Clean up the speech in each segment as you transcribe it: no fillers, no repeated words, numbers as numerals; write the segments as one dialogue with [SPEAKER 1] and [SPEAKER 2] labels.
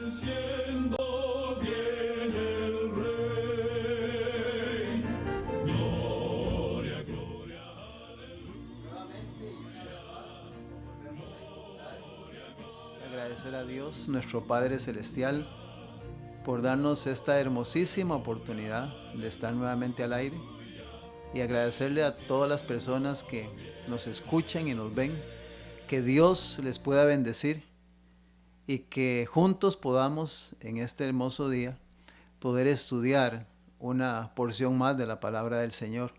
[SPEAKER 1] Siendo bien el Rey. Gloria, gloria,
[SPEAKER 2] Agradecer a Dios, nuestro Padre Celestial, por darnos esta hermosísima oportunidad de estar nuevamente al aire, y agradecerle a todas las personas que nos escuchan y nos ven, que Dios les pueda bendecir y que juntos podamos en este hermoso día poder estudiar una porción más de la palabra del Señor.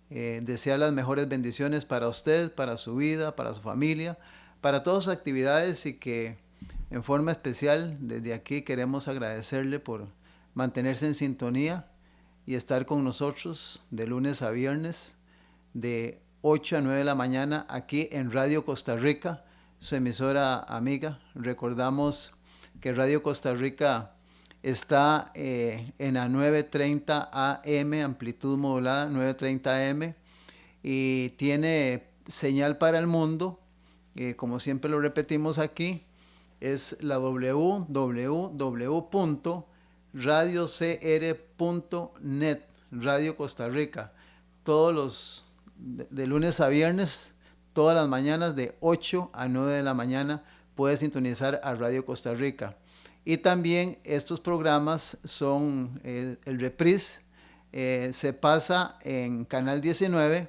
[SPEAKER 2] Desear las mejores bendiciones para usted, para su vida, para su familia, para todas sus actividades, y que en forma especial desde aquí queremos agradecerle por mantenerse en sintonía y estar con nosotros de lunes a viernes de 8 a 9 de la mañana aquí en Radio Costa Rica, su emisora amiga. Recordamos que Radio Costa Rica está en la 930 AM, amplitud modulada, 930 AM, y tiene señal para el mundo, como siempre lo repetimos aquí, es la www.radiocr.net, Radio Costa Rica. Todos los de lunes a viernes, todas las mañanas de 8 a 9 de la mañana puedes sintonizar a Radio Costa Rica. Y también estos programas son el reprise, se pasa en Canal 19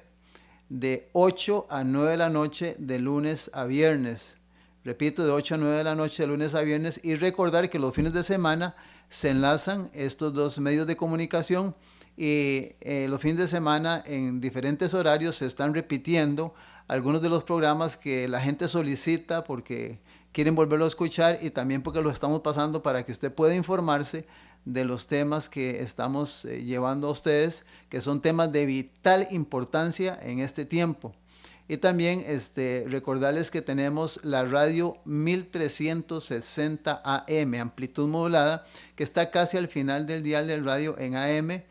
[SPEAKER 2] de 8 a 9 de la noche de lunes a viernes. Repito, de 8 a 9 de la noche de lunes a viernes. Y recordar que los fines de semana se enlazan estos dos medios de comunicación, y los fines de semana en diferentes horarios se están repitiendo algunos de los programas que la gente solicita porque quieren volverlo a escuchar, y también porque lo estamos pasando para que usted pueda informarse de los temas que estamos llevando a ustedes, que son temas de vital importancia en este tiempo. Y también recordarles que tenemos la radio 1360 AM, amplitud modulada, que está casi al final del dial del radio en AM.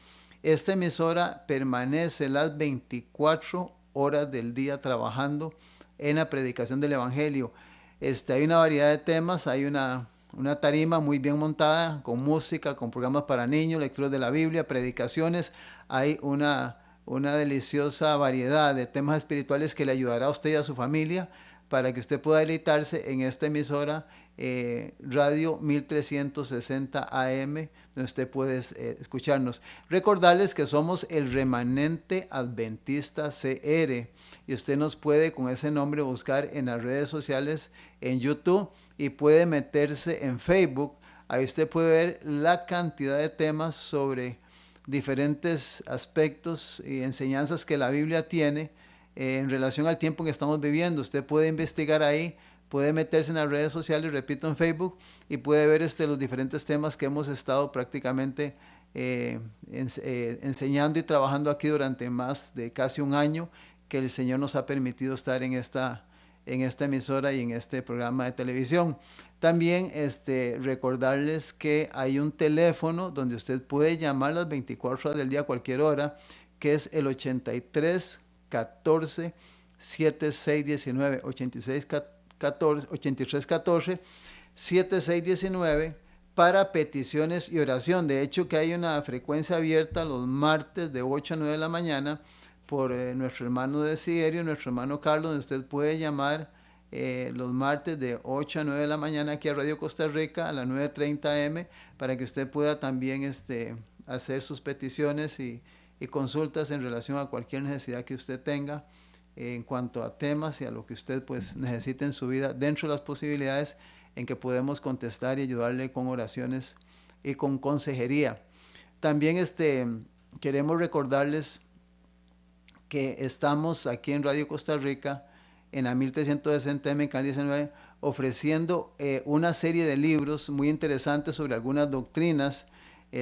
[SPEAKER 2] Esta emisora permanece las 24 horas del día trabajando en la predicación del Evangelio. Hay una variedad de temas, hay una tarima muy bien montada, con música, con programas para niños, lecturas de la Biblia, predicaciones. Hay una deliciosa variedad de temas espirituales que le ayudará a usted y a su familia para que usted pueda deleitarse en esta emisora Radio 1360 AM, donde usted puede escucharnos. Recordarles que somos el Remanente Adventista CR, y usted nos puede con ese nombre buscar en las redes sociales, en YouTube, y puede meterse en Facebook. Ahí usted puede ver la cantidad de temas sobre diferentes aspectos y enseñanzas que la Biblia tiene en relación al tiempo en que estamos viviendo. Usted puede investigar ahí, puede meterse en las redes sociales, repito, en Facebook, y puede ver los diferentes temas que hemos estado prácticamente enseñando y trabajando aquí durante más de casi un año, que el Señor nos ha permitido estar en esta emisora y en este programa de televisión. También recordarles que hay un teléfono donde usted puede llamar las 24 horas del día a cualquier hora, que es el 83 14 7619, 83 14 7619, para peticiones y oración. De hecho, que hay una frecuencia abierta los martes de 8 a 9 de la mañana por nuestro hermano Desiderio, nuestro hermano Carlos, donde usted puede llamar los martes de 8 a 9 de la mañana aquí a Radio Costa Rica a las 9:30 AM, para que usted pueda también hacer sus peticiones y consultas en relación a cualquier necesidad que usted tenga en cuanto a temas y a lo que usted pues necesite en su vida, dentro de las posibilidades en que podemos contestar y ayudarle con oraciones y con consejería. También queremos recordarles que estamos aquí en Radio Costa Rica en la 1360 M, Canal 19, ofreciendo una serie de libros muy interesantes sobre algunas doctrinas.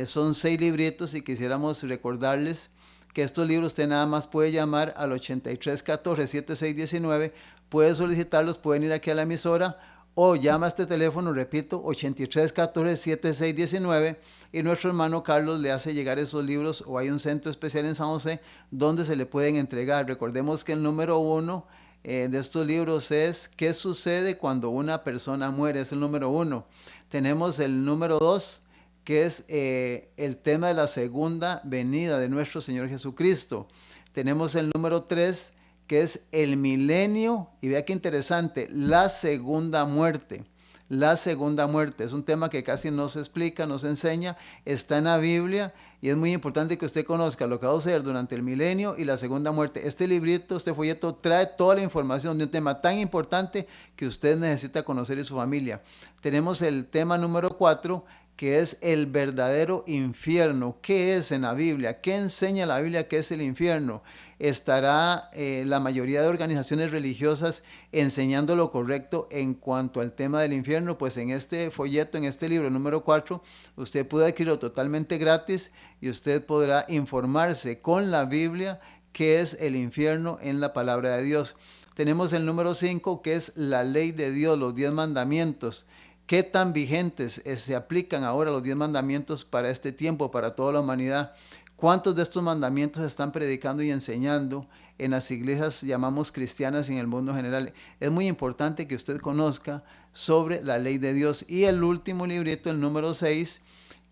[SPEAKER 2] Son 6 libritos, y quisiéramos recordarles que estos libros usted nada más puede llamar al 83 14 7619, puede solicitarlos, pueden ir aquí a la emisora, o llama a este teléfono, repito, 83 14 7619, y nuestro hermano Carlos le hace llegar esos libros, o hay un centro especial en San José donde se le pueden entregar. Recordemos que el número 1 de estos libros es ¿qué sucede cuando una persona muere? Es el número 1. Tenemos el número 2, que es el tema de la segunda venida de nuestro Señor Jesucristo. Tenemos el número 3, que es el milenio, y vea qué interesante, la segunda muerte. La segunda muerte es un tema que casi no se explica, no se enseña, está en la Biblia y es muy importante que usted conozca lo que va a suceder durante el milenio y la segunda muerte. Este librito, este folleto trae toda la información de un tema tan importante que usted necesita conocer y su familia. Tenemos el tema número 4, que es el verdadero infierno. ¿Qué es en la Biblia? ¿Qué enseña la Biblia que es el infierno? Estará la mayoría de organizaciones religiosas enseñando lo correcto en cuanto al tema del infierno. Pues en este folleto, en este libro número 4, usted puede adquirirlo totalmente gratis y usted podrá informarse con la Biblia qué es el infierno en la palabra de Dios. Tenemos el número 5, que es la ley de Dios, los 10 mandamientos. ¿Qué tan vigentes se aplican ahora los 10 mandamientos para este tiempo, para toda la humanidad? ¿Cuántos de estos mandamientos están predicando y enseñando en las iglesias llamamos cristianas y en el mundo general? Es muy importante que usted conozca sobre la ley de Dios. Y el último librito, el número 6,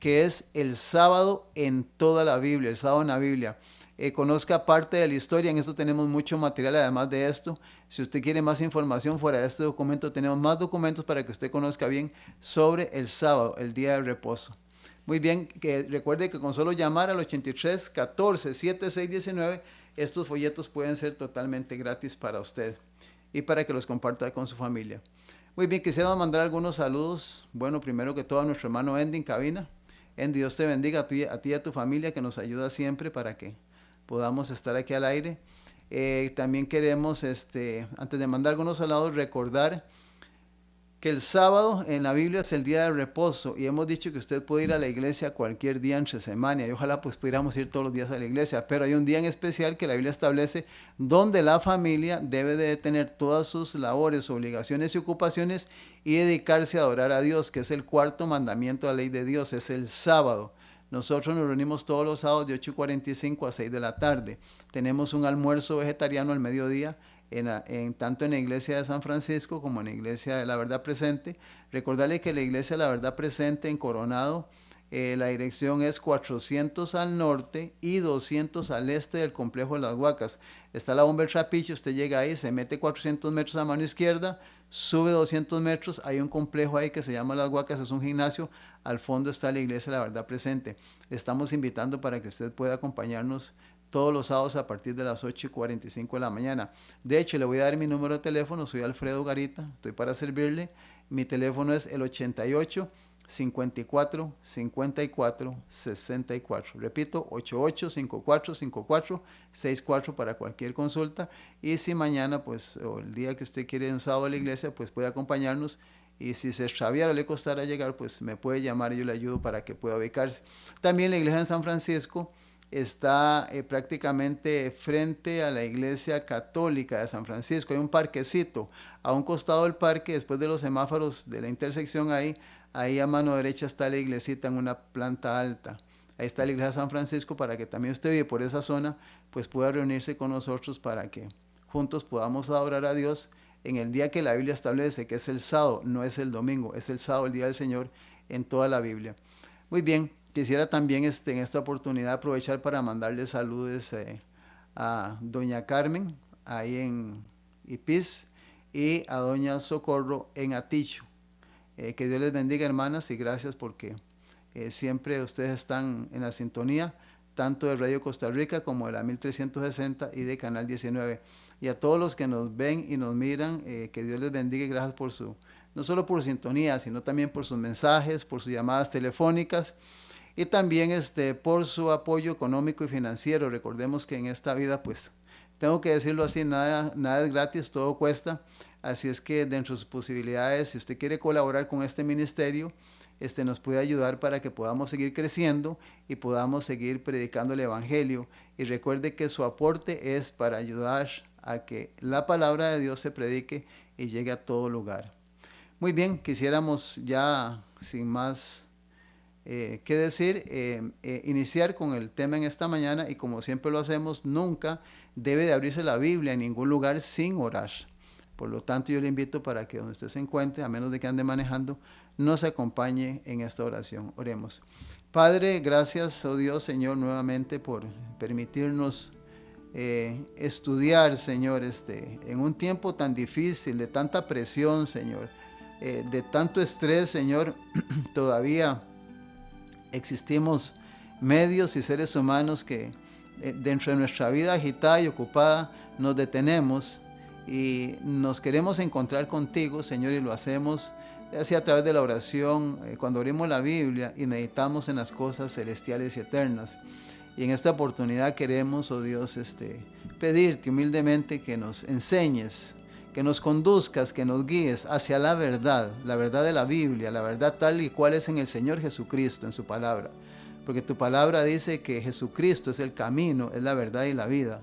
[SPEAKER 2] que es el sábado en toda la Biblia, el sábado en la Biblia. Conozca parte de la historia, en esto tenemos mucho material además de esto. Si usted quiere más información fuera de este documento, tenemos más documentos para que usted conozca bien sobre el sábado, el día de reposo. Muy bien, que recuerde que con solo llamar al 83 14 76 19, estos folletos pueden ser totalmente gratis para usted y para que los comparta con su familia. Muy bien, quisiera mandar algunos saludos. Bueno, primero que todo a nuestro hermano Andy en cabina. Andy, Dios te bendiga a ti y a tu familia que nos ayuda siempre para que podamos estar aquí al aire. También queremos, antes de mandar algunos saludos, recordar que el sábado en la Biblia es el día de reposo y hemos dicho que usted puede ir a la iglesia cualquier día entre semana y ojalá pues pudiéramos ir todos los días a la iglesia, pero hay un día en especial que la Biblia establece donde la familia debe de tener todas sus labores, obligaciones y ocupaciones y dedicarse a adorar a Dios, que es el cuarto mandamiento de la ley de Dios, es el sábado. Nosotros nos reunimos todos los sábados de 8:45 a 6 de la tarde. Tenemos un almuerzo vegetariano al mediodía, tanto en la iglesia de San Francisco como en la iglesia de la Verdad Presente. Recordarle que la iglesia de la Verdad Presente en Coronado, la dirección es 400 al norte y 200 al este del complejo de las Huacas. Está la bomba El Trapiche, usted llega ahí, se mete 400 metros a mano izquierda, sube 200 metros, hay un complejo ahí que se llama Las Huacas, es un gimnasio, al fondo está la iglesia de la Verdad Presente. Le estamos invitando para que usted pueda acompañarnos todos los sábados a partir de las 8:45 de la mañana. De hecho, le voy a dar mi número de teléfono, soy Alfredo Garita, estoy para servirle. Mi teléfono es el 88 54 54 64. Repito, 88 54 54 64 para cualquier consulta. Y si mañana, pues, o el día que usted quiere un sábado a la iglesia, pues puede acompañarnos. Y si se extraviara o le costara llegar, pues me puede llamar y yo le ayudo para que pueda ubicarse. También la iglesia en San Francisco está prácticamente frente a la iglesia católica de San Francisco. Hay un parquecito a un costado del parque, después de los semáforos de la intersección ahí a mano derecha está la iglesita en una planta alta. Ahí está la iglesia de San Francisco para que también usted vive por esa zona, pues pueda reunirse con nosotros para que juntos podamos adorar a Dios en el día que la Biblia establece, que es el sábado, no es el domingo, es el sábado, el día del Señor en toda la Biblia. Muy bien, quisiera también en esta oportunidad aprovechar para mandarle saludos a doña Carmen, ahí en Ipiz, y a doña Socorro en Aticho. Que Dios les bendiga, hermanas, y gracias porque siempre ustedes están en la sintonía, tanto de Radio Costa Rica como de la 1360 y de Canal 19. Y a todos los que nos ven y nos miran, que Dios les bendiga y gracias por no solo por sintonía, sino también por sus mensajes, por sus llamadas telefónicas y también por su apoyo económico y financiero. Recordemos que en esta vida, pues, tengo que decirlo así, nada es gratis, todo cuesta. Así es que dentro de sus posibilidades, si usted quiere colaborar con este ministerio, nos puede ayudar para que podamos seguir creciendo y podamos seguir predicando el Evangelio. Y recuerde que su aporte es para ayudar a que la palabra de Dios se predique y llegue a todo lugar. Muy bien, quisiéramos ya sin más qué decir, iniciar con el tema en esta mañana, y como siempre lo hacemos, nunca debe de abrirse la Biblia en ningún lugar sin orar. Por lo tanto, yo le invito para que donde usted se encuentre, a menos de que ande manejando, nos acompañe en esta oración. Oremos. Padre, gracias, oh Dios, Señor, nuevamente por permitirnos estudiar, Señor, en un tiempo tan difícil, de tanta presión, Señor, de tanto estrés, Señor. Todavía existimos medios y seres humanos que dentro de nuestra vida agitada y ocupada nos detenemos y nos queremos encontrar contigo, Señor, y lo hacemos así a través de la oración, cuando abrimos la Biblia y meditamos en las cosas celestiales y eternas. Y en esta oportunidad queremos, oh Dios, pedirte humildemente que nos enseñes, que nos conduzcas, que nos guíes hacia la verdad de la Biblia, la verdad tal y cual es en el Señor Jesucristo, en su palabra. Porque tu palabra dice que Jesucristo es el camino, es la verdad y la vida.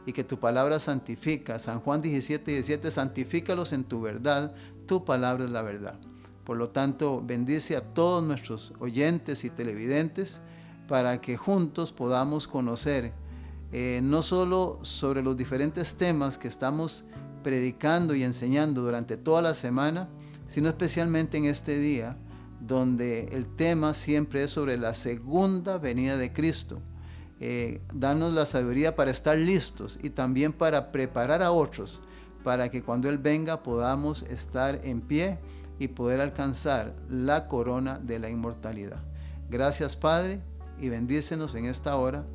[SPEAKER 2] Y que tu palabra santifica. San Juan 17:17, santifícalos en tu verdad, tu palabra es la verdad. Por lo tanto, bendice a todos nuestros oyentes y televidentes para que juntos podamos conocer no solo sobre los diferentes temas que estamos predicando y enseñando durante toda la semana, sino especialmente en este día, donde el tema siempre es sobre la segunda venida de Cristo. Danos la sabiduría para estar listos y también para preparar a otros, para que cuando Él venga podamos estar en pie y poder alcanzar la corona de la inmortalidad. Gracias, Padre, y bendícenos en esta hora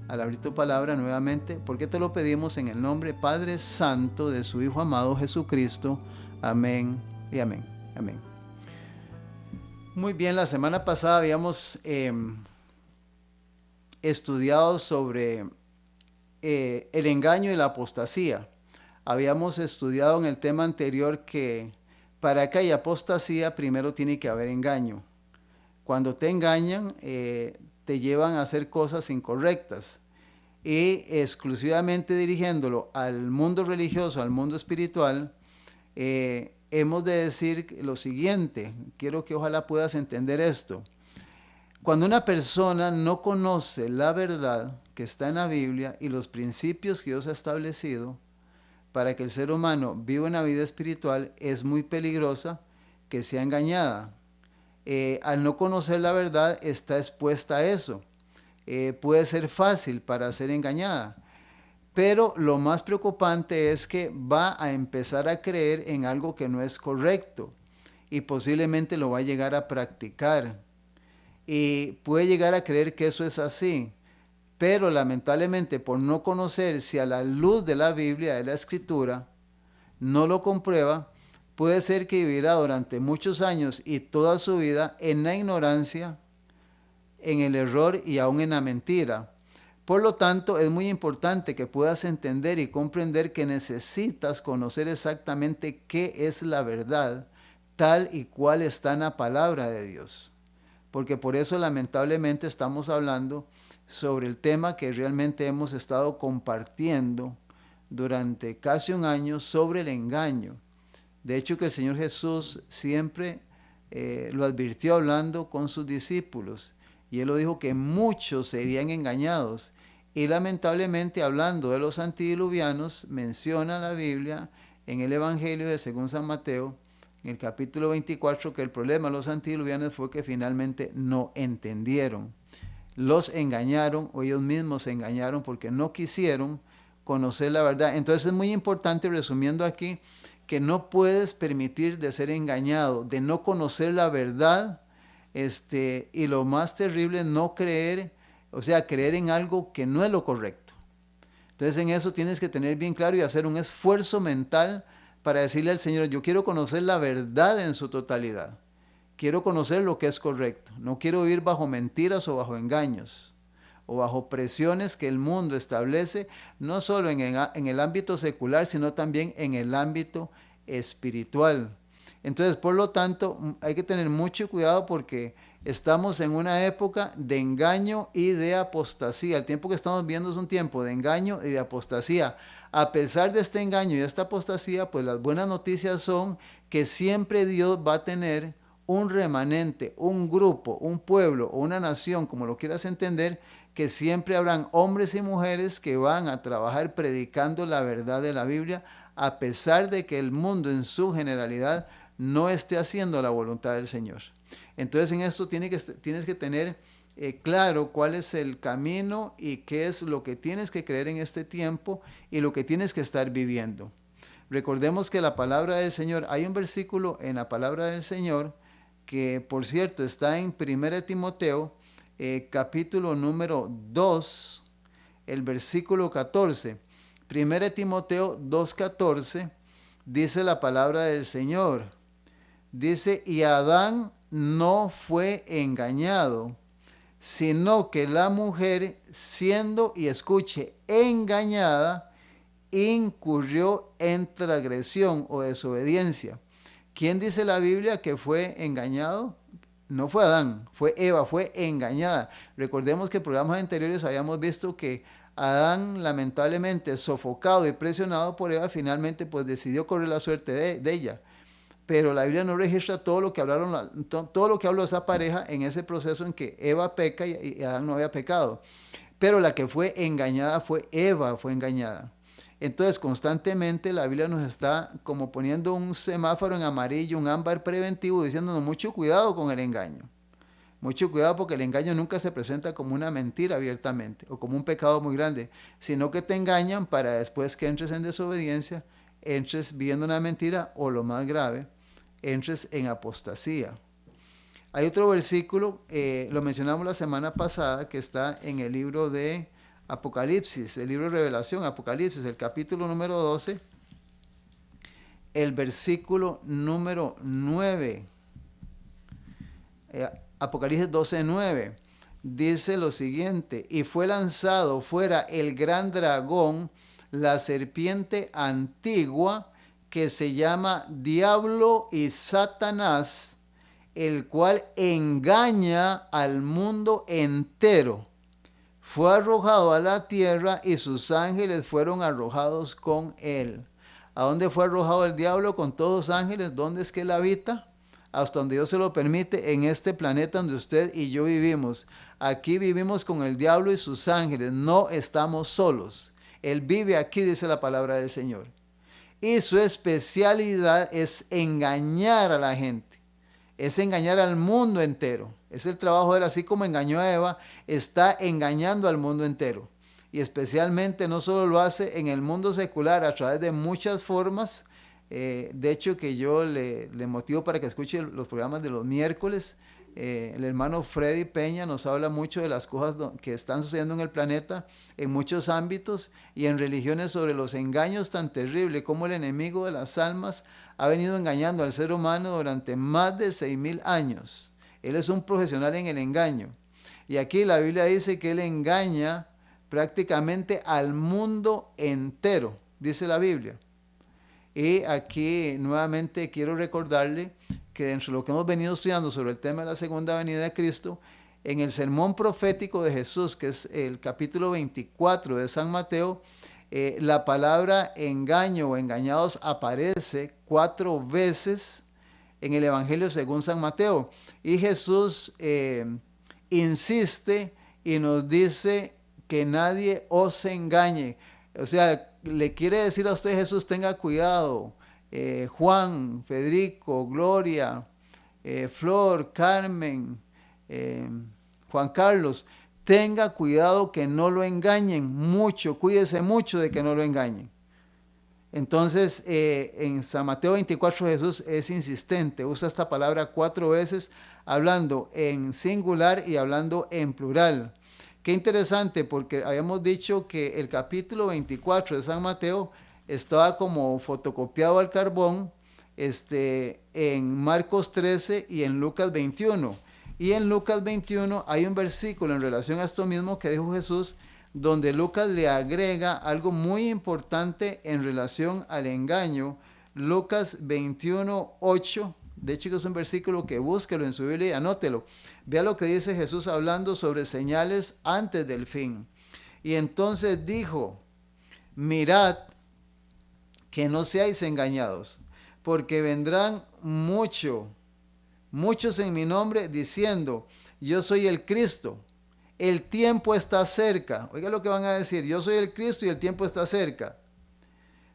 [SPEAKER 2] al abrir tu palabra nuevamente, porque te lo pedimos en el nombre, Padre Santo, de su Hijo amado Jesucristo. Amén y amén. Amén. Muy bien, la semana pasada habíamos estudiado sobre el engaño y la apostasía. Habíamos estudiado en el tema anterior que para que haya apostasía primero tiene que haber engaño. Cuando te engañan, te llevan a hacer cosas incorrectas, y exclusivamente dirigiéndolo al mundo religioso, al mundo espiritual, hemos de decir lo siguiente. Quiero que ojalá puedas entender esto. Cuando una persona no conoce la verdad que está en la Biblia y los principios que Dios ha establecido para que el ser humano viva una vida espiritual, es muy peligrosa que sea engañada. Al no conocer la verdad, está expuesta a eso. Puede ser fácil para ser engañada. Pero lo más preocupante es que va a empezar a creer en algo que no es correcto y posiblemente lo va a llegar a practicar. Y puede llegar a creer que eso es así, pero lamentablemente por no conocer si a la luz de la Biblia, de la Escritura, no lo comprueba, puede ser que vivirá durante muchos años y toda su vida en la ignorancia, en el error y aún en la mentira. Por lo tanto, es muy importante que puedas entender y comprender que necesitas conocer exactamente qué es la verdad, tal y cual está en la palabra de Dios. Porque por eso lamentablemente estamos hablando sobre el tema que realmente hemos estado compartiendo durante casi un año, sobre el engaño. De hecho, que el Señor Jesús siempre lo advirtió hablando con sus discípulos, y Él lo dijo que muchos serían engañados. Y lamentablemente, hablando de los antediluvianos, menciona la Biblia en el Evangelio de según San Mateo, en el capítulo 24, que el problema de los antediluvianos fue que finalmente no entendieron. Los engañaron, o ellos mismos se engañaron porque no quisieron conocer la verdad. Entonces es muy importante, resumiendo aquí, que no puedes permitir de ser engañado, de no conocer la verdad, y lo más terrible es no creer, o sea, creer en algo que no es lo correcto. Entonces en eso tienes que tener bien claro y hacer un esfuerzo mental para decirle al Señor: yo quiero conocer la verdad en su totalidad. Quiero conocer lo que es correcto. No quiero vivir bajo mentiras o bajo engaños o bajo presiones que el mundo establece, no solo en el ámbito secular, sino también en el ámbito espiritual. Entonces, por lo tanto, hay que tener mucho cuidado porque estamos en una época de engaño y de apostasía. El tiempo que estamos viendo es un tiempo de engaño y de apostasía. A pesar de este engaño y esta apostasía, pues las buenas noticias son que siempre Dios va a tener un remanente, un grupo, un pueblo o una nación, como lo quieras entender, que siempre habrán hombres y mujeres que van a trabajar predicando la verdad de la Biblia, a pesar de que el mundo en su generalidad no esté haciendo la voluntad del Señor. Entonces en esto tienes que tener claro cuál es el camino y qué es lo que tienes que creer en este tiempo y lo que tienes que estar viviendo. Recordemos que la palabra del Señor, hay un versículo en la palabra del Señor que por cierto está en 1 Timoteo, capítulo número 2, el versículo 14. 1 Timoteo 2:14 dice la palabra del Señor. Dice, y Adán no fue engañado, sino que la mujer, siendo, y escuche, engañada, incurrió en transgresión o desobediencia. ¿Quién dice la Biblia que fue engañado? No fue Adán, fue Eva, fue engañada. Recordemos que en programas anteriores habíamos visto que Adán, lamentablemente sofocado y presionado por Eva, finalmente pues decidió correr la suerte de ella. Pero la Biblia no registra todo lo que todo lo que habló esa pareja en ese proceso en que Eva peca y Adán no había pecado. Pero la que fue engañada fue Eva, fue engañada. Entonces constantemente la Biblia nos está como poniendo un semáforo en amarillo, un ámbar preventivo, diciéndonos mucho cuidado con el engaño. Mucho cuidado porque el engaño nunca se presenta como una mentira abiertamente o como un pecado muy grande, sino que te engañan para después que entres en desobediencia, entres viviendo una mentira o lo más grave, entres en apostasía. Hay otro versículo, lo mencionamos la semana pasada, que está en el libro de Apocalipsis, el libro de Revelación, Apocalipsis, el capítulo número 12, el versículo número 9. Apocalipsis 12:9 dice lo siguiente, y fue lanzado fuera el gran dragón, la serpiente antigua, que se llama Diablo y Satanás, el cual engaña al mundo entero. Fue arrojado a la tierra y sus ángeles fueron arrojados con él. ¿A dónde fue arrojado el diablo con todos los ángeles? ¿Dónde es que él habita? Hasta donde Dios se lo permite, en este planeta donde usted y yo vivimos. Aquí vivimos con el diablo y sus ángeles, no estamos solos. Él vive aquí, dice la palabra del Señor. Y su especialidad es engañar a la gente, es engañar al mundo entero. Es el trabajo de él, así como engañó a Eva, está engañando al mundo entero. Y especialmente no solo lo hace en el mundo secular a través de muchas formas. De hecho que yo le motivo para que escuche los programas de los miércoles. El hermano Freddy Peña nos habla mucho de las cosas que están sucediendo en el planeta en muchos ámbitos y en religiones sobre los engaños tan terribles como el enemigo de las almas ha venido engañando al ser humano durante más de 6,000 años. Él es un profesional en el engaño. Y aquí la Biblia dice que él engaña prácticamente al mundo entero, dice la Biblia. Y aquí nuevamente quiero recordarle que dentro de lo que hemos venido estudiando sobre el tema de la segunda venida de Cristo, en el sermón profético de Jesús, que es el capítulo 24 de San Mateo, la palabra engaño o engañados aparece 4 veces en el Evangelio según San Mateo. Y Jesús insiste y nos dice que nadie os engañe. O sea, le quiere decir a usted Jesús, tenga cuidado. Juan, Federico, Gloria, Flor, Carmen, Juan Carlos, tenga cuidado que no lo engañen mucho, cuídese mucho de que no lo engañen. Entonces, en San Mateo 24 Jesús es insistente, usa esta palabra 4 veces, hablando en singular y hablando en plural. Qué interesante, porque habíamos dicho que el capítulo 24 de San Mateo estaba como fotocopiado al carbón en Marcos 13 y en Lucas 21. Y en Lucas 21 hay un versículo en relación a esto mismo que dijo Jesús, donde Lucas le agrega algo muy importante en relación al engaño. Lucas 21:8, de hecho que es un versículo que búsquelo en su Biblia y anótelo. Vea lo que dice Jesús hablando sobre señales antes del fin. Y entonces dijo, mirad que no seáis engañados, porque vendrán muchos en mi nombre diciendo, yo soy el Cristo, el tiempo está cerca. Oiga lo que van a decir, yo soy el Cristo y el tiempo está cerca.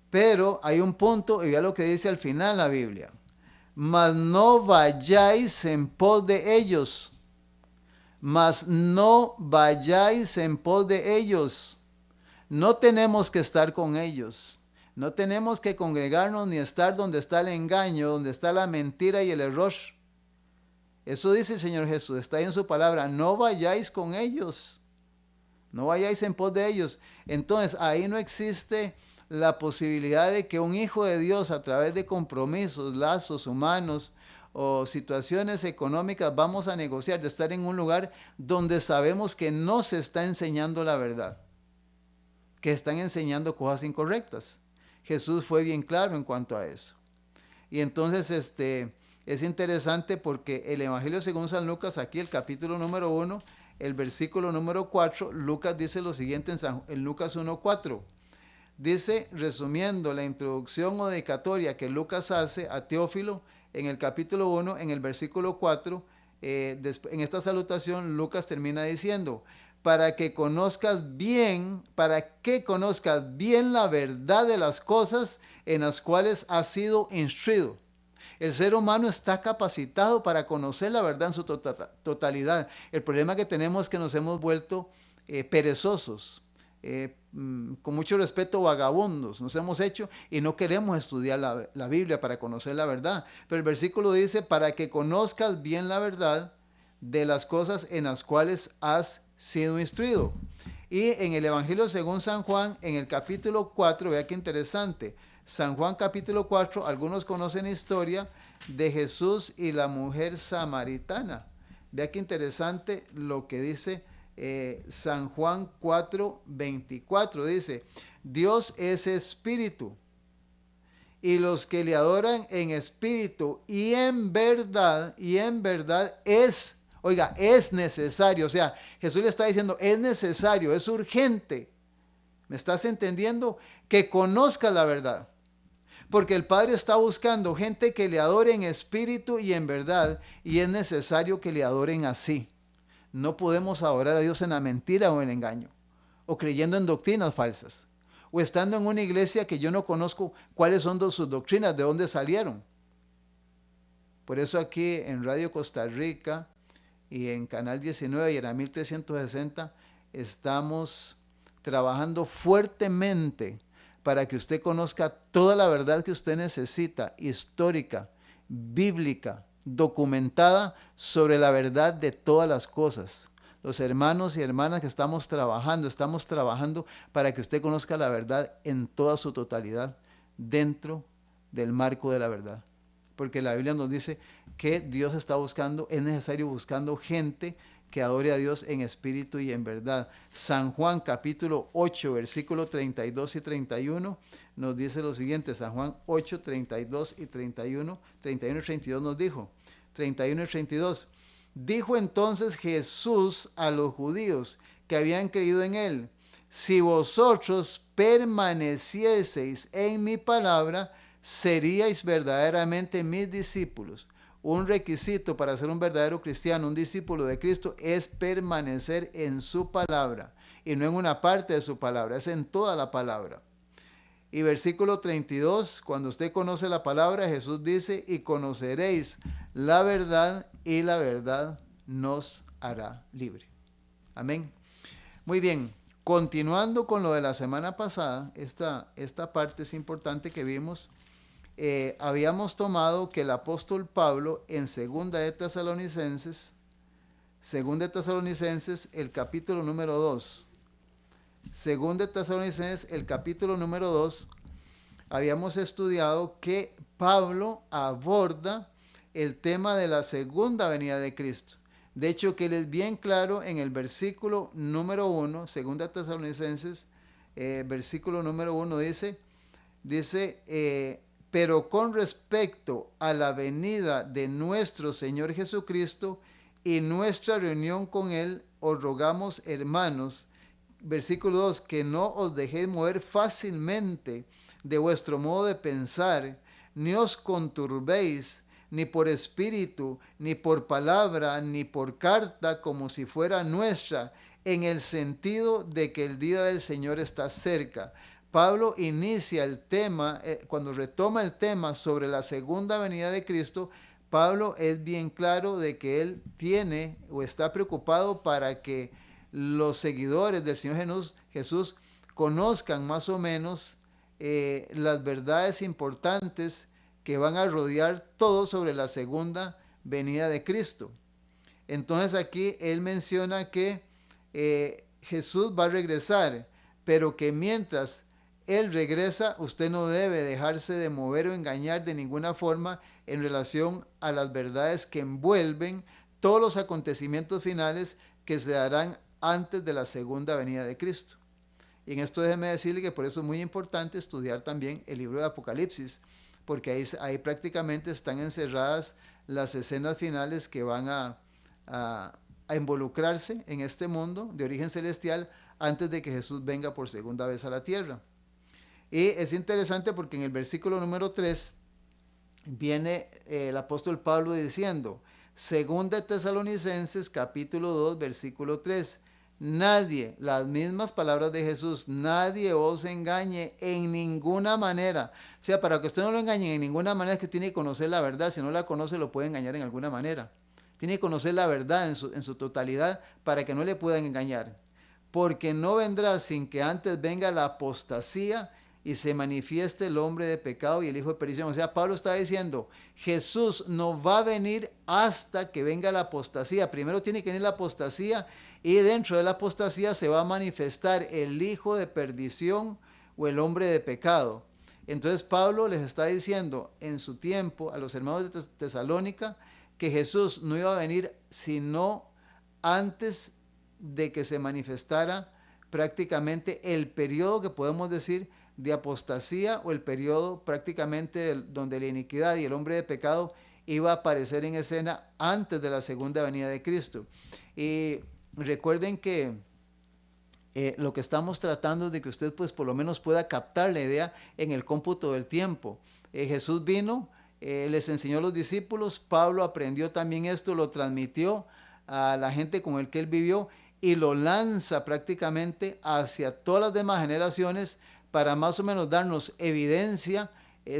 [SPEAKER 2] Pero hay un punto, y vea lo que dice al final la Biblia. Mas no vayáis en pos de ellos. Mas no vayáis en pos de ellos. No tenemos que estar con ellos. No tenemos que congregarnos ni estar donde está el engaño, donde está la mentira y el error. Eso dice el Señor Jesús, está ahí en su palabra. No vayáis con ellos. No vayáis en pos de ellos. Entonces ahí no existe la posibilidad de que un hijo de Dios a través de compromisos, lazos humanos o situaciones económicas vamos a negociar de estar en un lugar donde sabemos que no se está enseñando la verdad, que están enseñando cosas incorrectas. Jesús fue bien claro en cuanto a eso. Y entonces es interesante porque el Evangelio según San Lucas, aquí el capítulo número 1, el versículo número 4, Lucas dice lo siguiente en Lucas 1:4. Dice, resumiendo la introducción o dedicatoria que Lucas hace a Teófilo en el capítulo 1, en el versículo 4, en esta salutación Lucas termina diciendo, para que conozcas bien la verdad de las cosas en las cuales has sido instruido. El ser humano está capacitado para conocer la verdad en su totalidad. El problema que tenemos es que nos hemos vuelto perezosos, con mucho respeto vagabundos, nos hemos hecho y no queremos estudiar la Biblia para conocer la verdad. Pero el versículo dice, para que conozcas bien la verdad de las cosas en las cuales has sido instruido. Y en el Evangelio según San Juan, en el capítulo 4, vea qué interesante, San Juan capítulo 4, algunos conocen la historia de Jesús y la mujer samaritana. Vea qué interesante lo que dice San Juan 4:24. Dice, Dios es espíritu, y los que le adoran en espíritu y en verdad es, oiga, es necesario. O sea, Jesús le está diciendo, es necesario, es urgente. ¿Me estás entendiendo? Que conozcas la verdad. Porque el Padre está buscando gente que le adore en espíritu y en verdad, y es necesario que le adoren así. No podemos adorar a Dios en la mentira o en el engaño, o creyendo en doctrinas falsas, o estando en una iglesia que yo no conozco cuáles son sus doctrinas, de dónde salieron. Por eso aquí en Radio Costa Rica y en Canal 19 y en la 1360 estamos trabajando fuertemente para que usted conozca toda la verdad que usted necesita, histórica, bíblica, documentada sobre la verdad de todas las cosas. Los hermanos y hermanas que estamos trabajando para que usted conozca la verdad en toda su totalidad, dentro del marco de la verdad. Porque la Biblia nos dice que Dios está buscando, es necesario buscando gente que adore a Dios en espíritu y en verdad. San Juan capítulo 8, versículo 32 y 31 nos dice lo siguiente. San Juan 8, 32 y 31, 31 y 32 nos dijo, 31 y 32. Dijo entonces Jesús a los judíos que habían creído en él, si vosotros permanecieseis en mi palabra, seríais verdaderamente mis discípulos. Un requisito para ser un verdadero cristiano, un discípulo de Cristo, es permanecer en su palabra. Y no en una parte de su palabra, es en toda la palabra. Y versículo 32, cuando usted conoce la palabra, Jesús dice, y conoceréis la verdad, y la verdad nos hará libre. Amén. Muy bien, continuando con lo de la semana pasada, esta parte es importante que vimos. Habíamos tomado que el apóstol Pablo en segunda de Tesalonicenses, el capítulo número 2, segunda de Tesalonicenses, el capítulo número 2, habíamos estudiado que Pablo aborda el tema de la segunda venida de Cristo. De hecho, que él es bien claro en el versículo número 1, segunda de Tesalonicenses, versículo número 1 dice, pero con respecto a la venida de nuestro Señor Jesucristo y nuestra reunión con Él, os rogamos, hermanos, versículo 2, que no os dejéis mover fácilmente de vuestro modo de pensar, ni os conturbéis ni por espíritu, ni por palabra, ni por carta, como si fuera nuestra, en el sentido de que el día del Señor está cerca. Pablo inicia el tema, cuando retoma el tema sobre la segunda venida de Cristo, Pablo es bien claro de que él tiene o está preocupado para que los seguidores del Señor Jesús conozcan más o menos las verdades importantes que van a rodear todo sobre la segunda venida de Cristo. Entonces aquí él menciona que Jesús va a regresar, pero que mientras él regresa, usted no debe dejarse de mover o engañar de ninguna forma en relación a las verdades que envuelven todos los acontecimientos finales que se darán antes de la segunda venida de Cristo. Y en esto déjeme decirle que por eso es muy importante estudiar también el libro de Apocalipsis, porque ahí prácticamente están encerradas las escenas finales que van a involucrarse en este mundo de origen celestial antes de que Jesús venga por segunda vez a la tierra. Y es interesante porque en el versículo número 3 viene el apóstol Pablo diciendo, segunda Tesalonicenses capítulo 2 versículo 3, nadie, las mismas palabras de Jesús, nadie os engañe en ninguna manera. O sea, para que usted no lo engañe en ninguna manera es que tiene que conocer la verdad. Si no la conoce, lo puede engañar en alguna manera. Tiene que conocer la verdad en su totalidad para que no le puedan engañar. Porque no vendrá sin que antes venga la apostasía y se manifieste el hombre de pecado y el hijo de perdición. O sea, Pablo está diciendo, Jesús no va a venir hasta que venga la apostasía. Primero tiene que venir la apostasía y dentro de la apostasía se va a manifestar el hijo de perdición o el hombre de pecado. Entonces Pablo les está diciendo en su tiempo a los hermanos de Tesalónica que Jesús no iba a venir sino antes de que se manifestara prácticamente el periodo que podemos decir de apostasía o el periodo prácticamente donde la iniquidad y el hombre de pecado iba a aparecer en escena antes de la segunda venida de Cristo. Y recuerden que lo que estamos tratando es de que usted pues por lo menos pueda captar la idea en el cómputo del tiempo. Jesús vino, les enseñó a los discípulos, Pablo aprendió también esto, lo transmitió a la gente con el que él vivió y lo lanza prácticamente hacia todas las demás generaciones para más o menos darnos evidencia,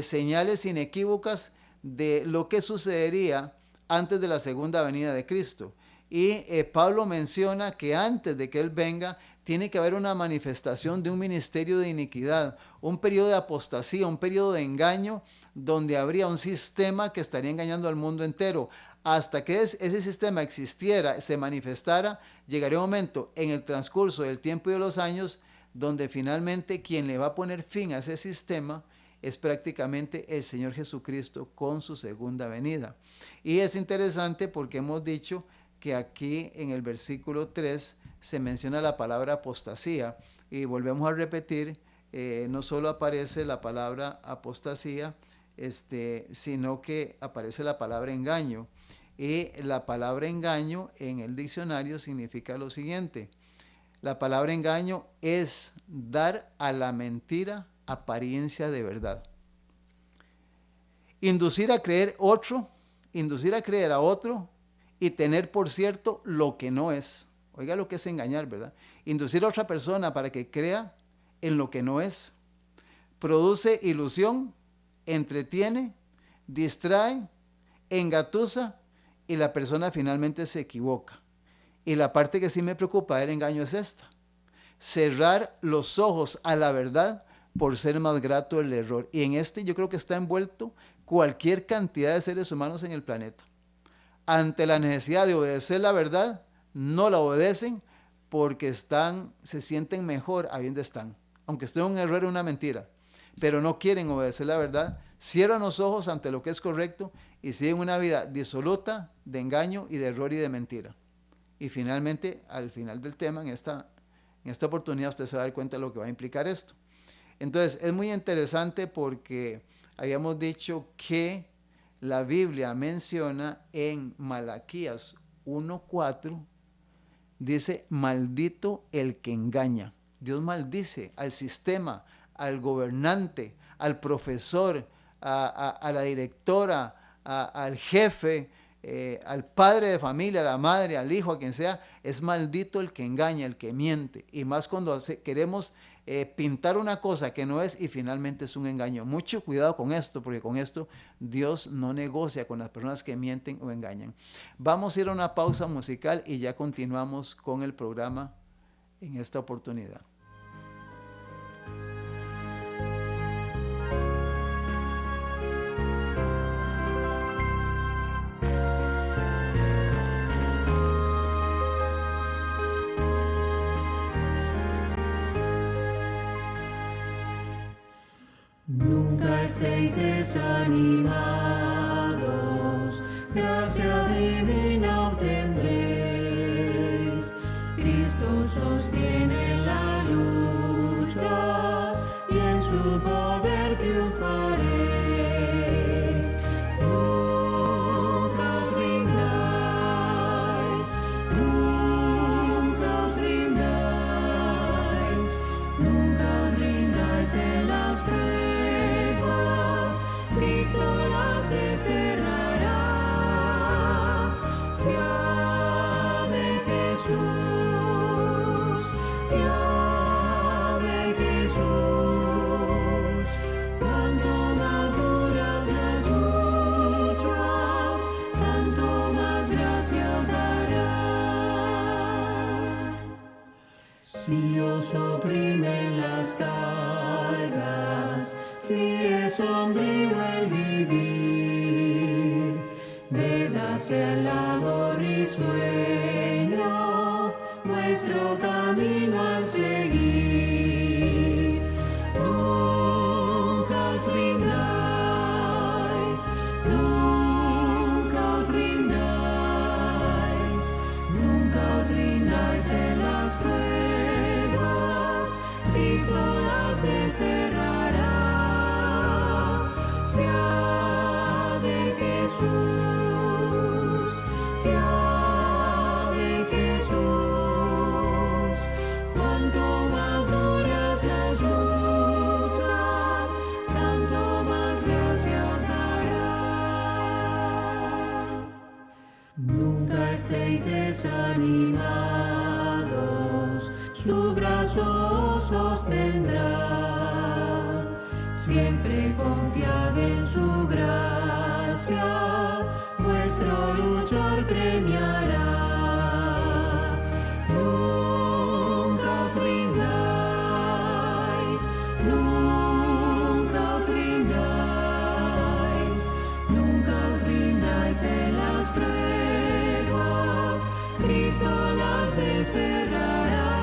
[SPEAKER 2] señales inequívocas de lo que sucedería antes de la segunda venida de Cristo. Y Pablo menciona que antes de que él venga, tiene que haber una manifestación de un ministerio de iniquidad, un periodo de apostasía, un periodo de engaño, donde habría un sistema que estaría engañando al mundo entero. Hasta que ese sistema existiera, se manifestara, llegaría un momento en el transcurso del tiempo y de los años, donde finalmente quien le va a poner fin a ese sistema es prácticamente el Señor Jesucristo con su segunda venida. Y es interesante porque hemos dicho que aquí en el versículo 3 se menciona la palabra apostasía y volvemos a repetir, no solo aparece la palabra apostasía, sino que aparece la palabra engaño. Y la palabra engaño en el diccionario significa lo siguiente: la palabra engaño es dar a la mentira apariencia de verdad. Inducir a creer a otro y tener por cierto lo que no es. Oiga lo que es engañar, ¿verdad? Inducir a otra persona para que crea en lo que no es. Produce ilusión, entretiene, distrae, engatusa y la persona finalmente se equivoca. Y la parte que sí me preocupa del engaño es esta: cerrar los ojos a la verdad por ser más grato el error. Y en yo creo que está envuelto cualquier cantidad de seres humanos en el planeta. Ante la necesidad de obedecer la verdad, no la obedecen porque se sienten mejor a bien de están. Aunque esté un error o una mentira, pero no quieren obedecer la verdad, cierran los ojos ante lo que es correcto y siguen una vida disoluta de engaño y de error y de mentira. Y finalmente, al final del tema, en esta oportunidad usted se va a dar cuenta de lo que va a implicar esto. Entonces, es muy interesante porque habíamos dicho que la Biblia menciona en Malaquías 1:4, dice, maldito el que engaña. Dios maldice al sistema, al gobernante, al profesor, a la directora, al jefe, al padre de familia, a la madre, al hijo, a quien sea, es maldito el que engaña, el que miente. Y más cuando queremos pintar una cosa que no es y finalmente es un engaño. Mucho cuidado con esto, porque con esto Dios no negocia con las personas que mienten o engañan. Vamos a ir a una pausa musical y ya continuamos con el programa en esta oportunidad.
[SPEAKER 3] Nunca estéis desanimados, gracia divina obtendréis. Cristo sostiene la lucha y en su poder triunfaréis. Nunca os rindáis, nunca os rindáis, nunca os rindáis en las pruebas. Cristo las desterrará. Fiad en Jesús, fiad en Jesús. Cuanto más duras las luchas, tanto más gracia dará. Si os oprimen las cargas, si es sombrío el vivir, verdad sea el labor y sueño, vuestro camino al seguir. Nunca os rindáis, nunca os rindáis, nunca os rindáis en las pruebas, Cristo las desterrará. Fiad en Jesús, fiad en Jesús. Cuanto más duras las luchas, tanto más gracia dará. Nunca estéis desanimados, su brazo os sostendrá. Siempre confiad en su gracia, vuestro luchar premiará. Nunca os rindáis, nunca os rindáis, nunca os rindáis en las pruebas, Cristo las desterrará.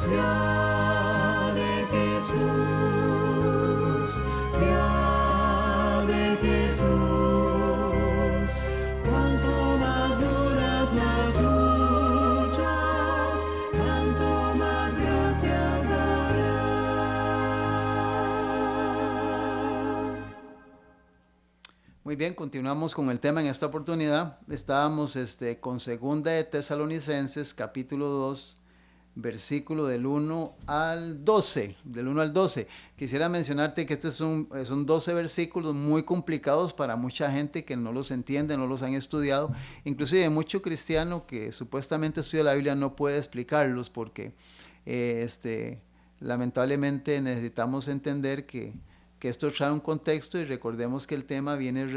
[SPEAKER 3] Fiad en Jesús, fiad en Jesús. Cuanto más duras las luchas, tanto más gracia dará.
[SPEAKER 2] Muy bien, continuamos con el tema en esta oportunidad. Estábamos con Segunda de Tesalonicenses, capítulo 2, versículo del 1 al 12. Del 1 al 12. Quisiera mencionarte que son 12 versículos muy complicados para mucha gente que no los entiende, no los han estudiado. Inclusive mucho cristiano que supuestamente estudia la Biblia no puede explicarlos porque lamentablemente necesitamos entender que esto trae un contexto, y recordemos que el tema viene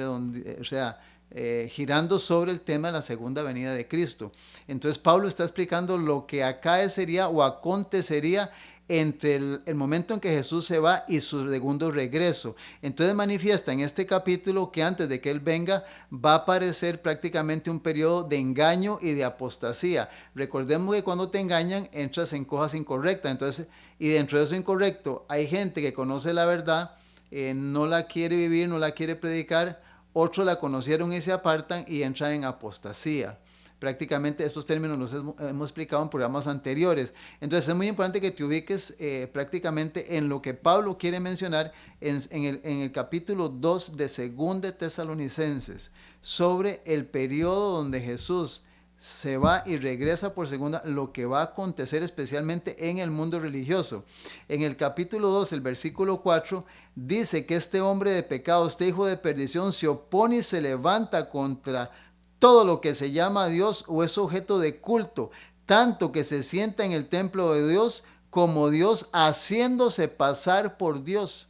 [SPEAKER 2] girando sobre el tema de la segunda venida de Cristo. Entonces Pablo está explicando lo que acaecería o acontecería entre el momento en que Jesús se va y su segundo regreso. Entonces manifiesta en este capítulo que antes de que Él venga va a aparecer prácticamente un periodo de engaño y de apostasía. Recordemos que cuando te engañan entras en cosas incorrectas. Entonces, y dentro de eso incorrecto hay gente que conoce la verdad, no la quiere vivir, no la quiere predicar. Otros la conocieron y se apartan y entran en apostasía. Prácticamente estos términos los hemos explicado en programas anteriores. Entonces es muy importante que te ubiques prácticamente en lo que Pablo quiere mencionar en el capítulo 2 de Segunda de Tesalonicenses, sobre el periodo donde Jesús se va y regresa por segunda, lo que va a acontecer especialmente en el mundo religioso. En el capítulo 2, el versículo 4, dice que este hombre de pecado, este hijo de perdición, se opone y se levanta contra todo lo que se llama Dios o es objeto de culto, tanto que se sienta en el templo de Dios como Dios, haciéndose pasar por Dios.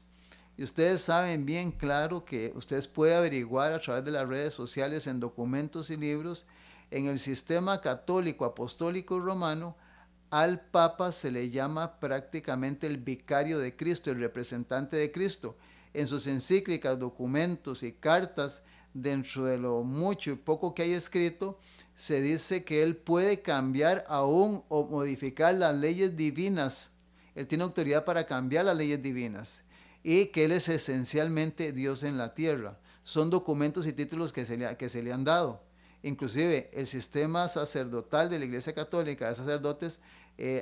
[SPEAKER 2] Y ustedes saben bien claro que ustedes pueden averiguar a través de las redes sociales, en documentos y libros, en el sistema católico, apostólico y romano, al Papa se le llama prácticamente el vicario de Cristo, el representante de Cristo. En sus encíclicas, documentos y cartas, dentro de lo mucho y poco que hay escrito, se dice que él puede cambiar aún o modificar las leyes divinas. Él tiene autoridad para cambiar las leyes divinas y que él es esencialmente Dios en la tierra. Son documentos y títulos que se le han dado. Inclusive el sistema sacerdotal de la Iglesia Católica, de sacerdotes,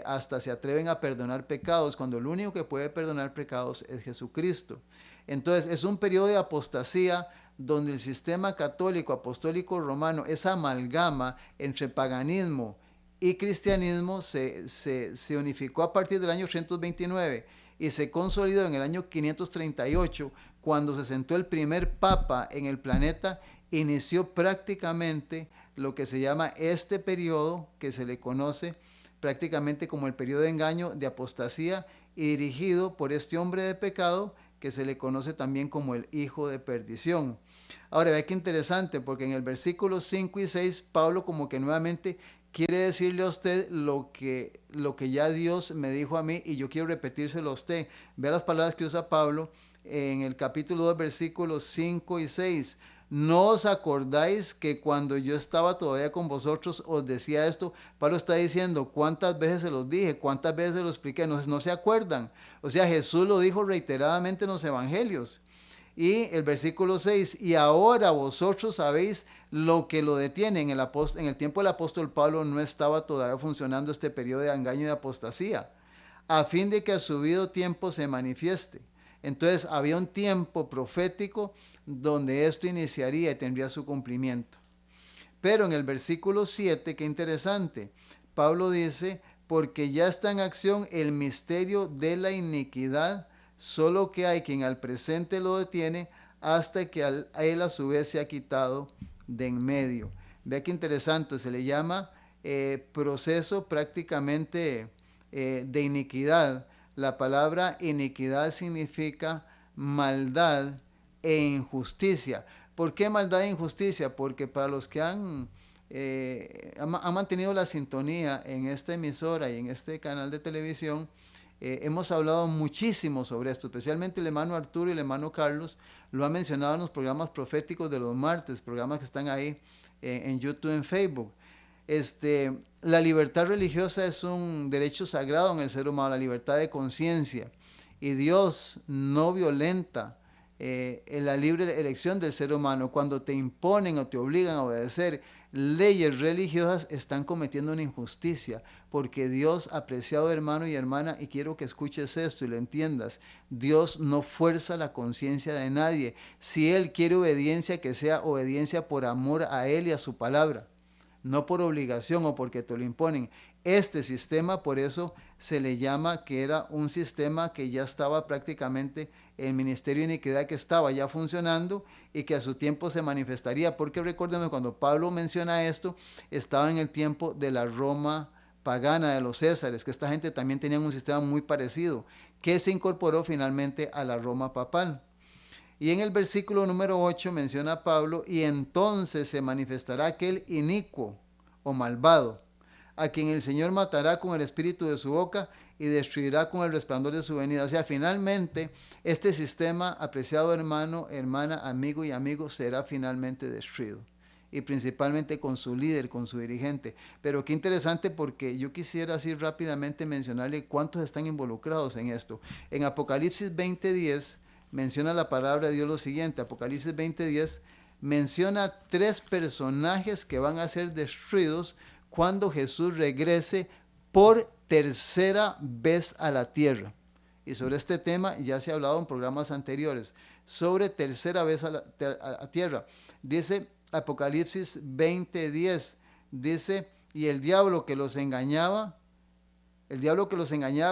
[SPEAKER 2] hasta se atreven a perdonar pecados, cuando el único que puede perdonar pecados es Jesucristo. Entonces es un periodo de apostasía donde el sistema católico, apostólico, romano, esa amalgama entre paganismo y cristianismo se unificó a partir del año 329 y se consolidó en el año 538, cuando se sentó el primer papa en el planeta. Inició prácticamente lo que se llama este periodo, que se le conoce prácticamente como el periodo de engaño, de apostasía, y dirigido por este hombre de pecado, que se le conoce también como el hijo de perdición. Ahora, vea qué interesante, porque en el versículo 5 y 6, Pablo como que nuevamente quiere decirle a usted lo que ya Dios me dijo a mí, y yo quiero repetírselo a usted. Vea las palabras que usa Pablo en el capítulo 2, versículos 5 y 6. ¿No os acordáis que cuando yo estaba todavía con vosotros os decía esto? Pablo está diciendo, ¿cuántas veces se los dije? ¿Cuántas veces se lo expliqué? No se acuerdan. O sea, Jesús lo dijo reiteradamente en los evangelios. Y el versículo 6, y ahora vosotros sabéis lo que lo detiene. En el tiempo del apóstol Pablo no estaba todavía funcionando este periodo de engaño y de apostasía, a fin de que a su debido tiempo se manifieste. Entonces había un tiempo profético donde esto iniciaría y tendría su cumplimiento. Pero en el versículo 7, qué interesante, Pablo dice, porque ya está en acción el misterio de la iniquidad, solo que hay quien al presente lo detiene hasta que a él a su vez se ha quitado de en medio. Vea qué interesante, se le llama proceso prácticamente de iniquidad. La palabra iniquidad significa maldad e injusticia. ¿Por qué maldad e injusticia? Porque para los que han mantenido la sintonía en esta emisora y en este canal de televisión, hemos hablado muchísimo sobre esto, especialmente el hermano Arturo y el hermano Carlos lo han mencionado en los programas proféticos de los martes, programas que están ahí en YouTube, en Facebook. La libertad religiosa es un derecho sagrado en el ser humano, la libertad de conciencia, y Dios no violenta la libre elección del ser humano. Cuando te imponen o te obligan a obedecer leyes religiosas, están cometiendo una injusticia, porque Dios, apreciado hermano y hermana, y quiero que escuches esto y lo entiendas, Dios no fuerza la conciencia de nadie. Si Él quiere obediencia, que sea obediencia por amor a Él y a su palabra, no por obligación o porque te lo imponen. Este sistema, por eso se le llama que era un sistema que ya estaba prácticamente, el ministerio de iniquidad que estaba ya funcionando y que a su tiempo se manifestaría, porque recuérdenme, cuando Pablo menciona esto, estaba en el tiempo de la Roma pagana, de los Césares, que esta gente también tenía un sistema muy parecido, que se incorporó finalmente a la Roma papal. Y en el versículo número 8 menciona Pablo, y entonces se manifestará aquel inicuo o malvado, a quien el Señor matará con el espíritu de su boca y destruirá con el resplandor de su venida. O sea, finalmente este sistema, apreciado hermano, hermana, amigo y amigo, será finalmente destruido. Y principalmente con su líder, con su dirigente. Pero qué interesante, porque yo quisiera así rápidamente mencionarle cuántos están involucrados en esto. En Apocalipsis 20:10 menciona la palabra de Dios lo siguiente. Apocalipsis 20:10 menciona 3 personajes que van a ser destruidos cuando Jesús regrese por tercera vez a la tierra. Y sobre este tema ya se ha hablado en programas anteriores, sobre tercera vez a la tierra. Dice Apocalipsis 20:10, dice, y el diablo que los engañaba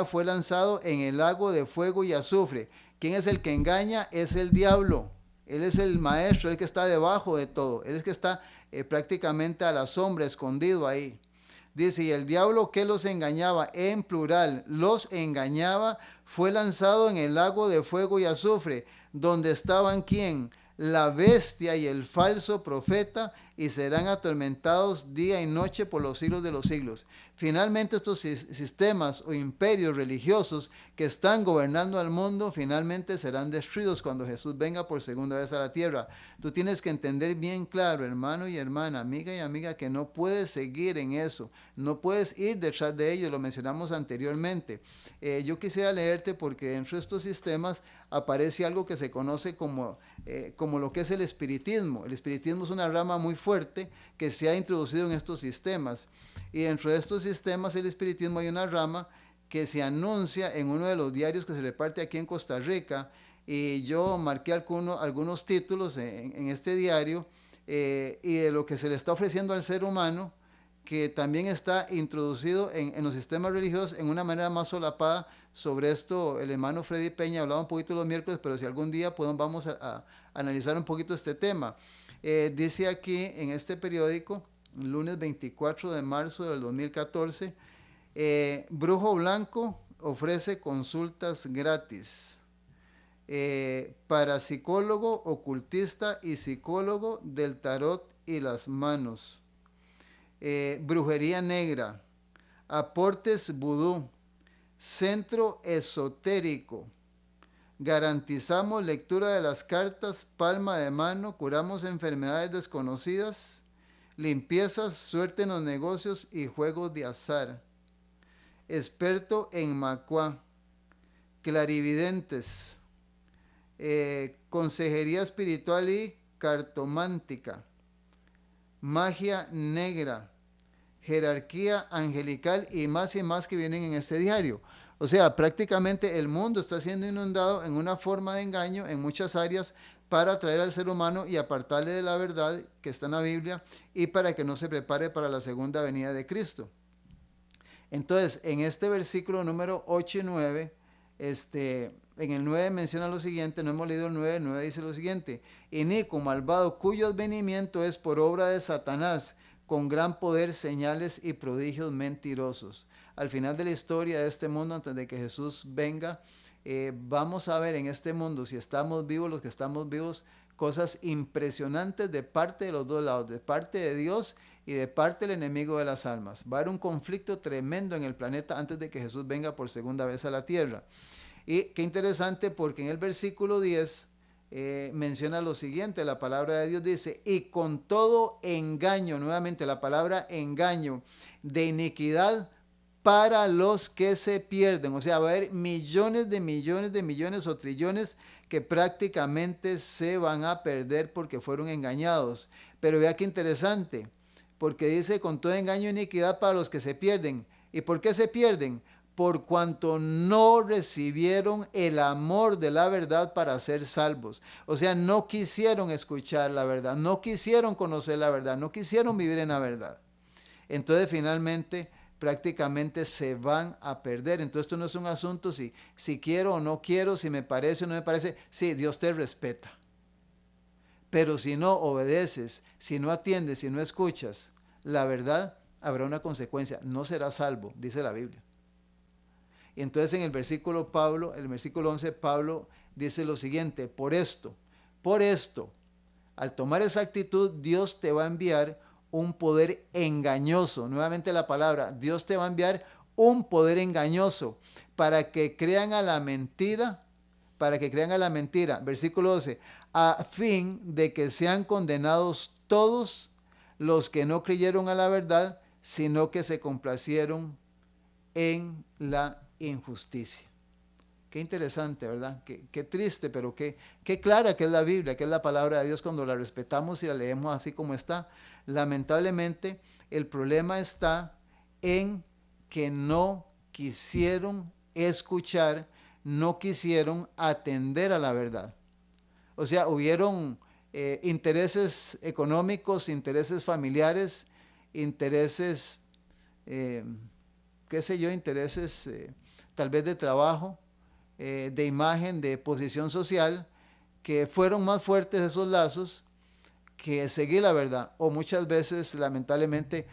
[SPEAKER 2] fue lanzado en el lago de fuego y azufre. ¿Quién es el que engaña? Es el diablo. Él es el maestro, el que está debajo de todo. Él es el que está prácticamente a la sombra, escondido ahí. Dice, y el diablo que los engañaba, en plural, los engañaba, fue lanzado en el lago de fuego y azufre, donde estaban ¿quién? La bestia y el falso profeta, y serán atormentados día y noche por los siglos de los siglos. Finalmente estos sistemas o imperios religiosos que están gobernando al mundo, finalmente serán destruidos cuando Jesús venga por segunda vez a la tierra. Tú tienes que entender bien claro, hermano y hermana, amiga y amiga, que no puedes seguir en eso, no puedes ir detrás de ellos, lo mencionamos anteriormente. Yo quisiera leerte porque dentro de estos sistemas aparece algo que se conoce como lo que es el espiritismo. El espiritismo es una rama muy fuerte que se ha introducido en estos sistemas, y dentro de estos sistemas el espiritismo hay una rama que se anuncia en uno de los diarios que se reparte aquí en Costa Rica, y yo marqué algunos títulos en este diario, y de lo que se le está ofreciendo al ser humano, que también está introducido en los sistemas religiosos en una manera más solapada. Sobre esto el hermano Freddy Peña hablaba un poquito los miércoles, pero si algún día vamos a analizar un poquito este tema. Dice aquí en este periódico, lunes 24 de marzo del 2014, Brujo Blanco ofrece consultas gratis para psicólogo, ocultista y psicólogo del tarot y las manos. Brujería negra, aportes vudú, centro esotérico, garantizamos lectura de las cartas, palma de mano, curamos enfermedades desconocidas, limpiezas, suerte en los negocios y juegos de azar. Experto en macuá, clarividentes, consejería espiritual y cartomántica, magia negra, jerarquía angelical y más que vienen en este diario. O sea, prácticamente el mundo está siendo inundado en una forma de engaño en muchas áreas para atraer al ser humano y apartarle de la verdad que está en la Biblia, y para que no se prepare para la segunda venida de Cristo. Entonces, en este versículo número 8 y 9, en el 9 menciona lo siguiente, no hemos leído el 9 dice lo siguiente: inicuo, malvado, cuyo advenimiento es por obra de Satanás, con gran poder, señales y prodigios mentirosos. Al final de la historia de este mundo, antes de que Jesús venga, vamos a ver en este mundo, si estamos vivos, los que estamos vivos, cosas impresionantes de parte de los dos lados, de parte de Dios y de parte del enemigo de las almas. Va a haber un conflicto tremendo en el planeta antes de que Jesús venga por segunda vez a la tierra. Y qué interesante, porque en el versículo 10 menciona lo siguiente, la palabra de Dios dice, y con todo engaño, nuevamente la palabra engaño, de iniquidad para los que se pierden. O sea, va a haber millones de millones o trillones que prácticamente se van a perder porque fueron engañados. Pero vea qué interesante, porque dice con todo engaño e iniquidad para los que se pierden. ¿Y por qué se pierden? Por cuanto no recibieron el amor de la verdad para ser salvos. O sea, no quisieron escuchar la verdad, no quisieron conocer la verdad, no quisieron vivir en la verdad. Entonces finalmente prácticamente se van a perder. Entonces esto no es un asunto si quiero o no quiero, si me parece o no me parece. Sí, Dios te respeta. Pero si no obedeces, si no atiendes, si no escuchas la verdad, habrá una consecuencia. No serás salvo, dice la Biblia. Y entonces en el versículo 11, Pablo dice lo siguiente: por esto, al tomar esa actitud, Dios te va a enviar un poder engañoso. Nuevamente la palabra, Dios te va a enviar un poder engañoso para que crean a la mentira, versículo 12, a fin de que sean condenados todos los que no creyeron a la verdad, sino que se complacieron en la injusticia. Qué interesante, ¿verdad? Qué triste, pero qué clara que es la Biblia, que es la palabra de Dios cuando la respetamos y la leemos así como está. Lamentablemente, el problema está en que no quisieron escuchar, no quisieron atender a la verdad. O sea, hubieron intereses económicos, intereses familiares, intereses, qué sé yo, intereses tal vez de trabajo, de imagen, de posición social, que fueron más fuertes esos lazos que seguir la verdad. O muchas veces, lamentablemente,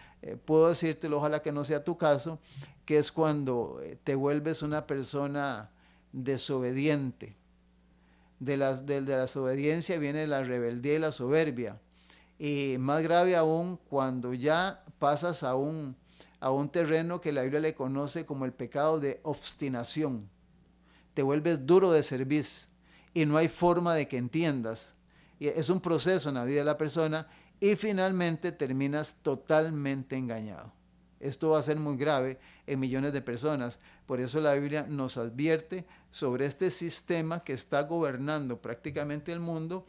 [SPEAKER 2] puedo decírtelo, ojalá que no sea tu caso, que es cuando te vuelves una persona desobediente. De la desobediencia viene la rebeldía y la soberbia. Y más grave aún cuando ya pasas a un terreno que la Biblia le conoce como el pecado de obstinación. Te vuelves duro de cerviz y no hay forma de que entiendas. Y es un proceso en la vida de la persona y finalmente terminas totalmente engañado. Esto va a ser muy grave en millones de personas. Por eso la Biblia nos advierte sobre este sistema que está gobernando prácticamente el mundo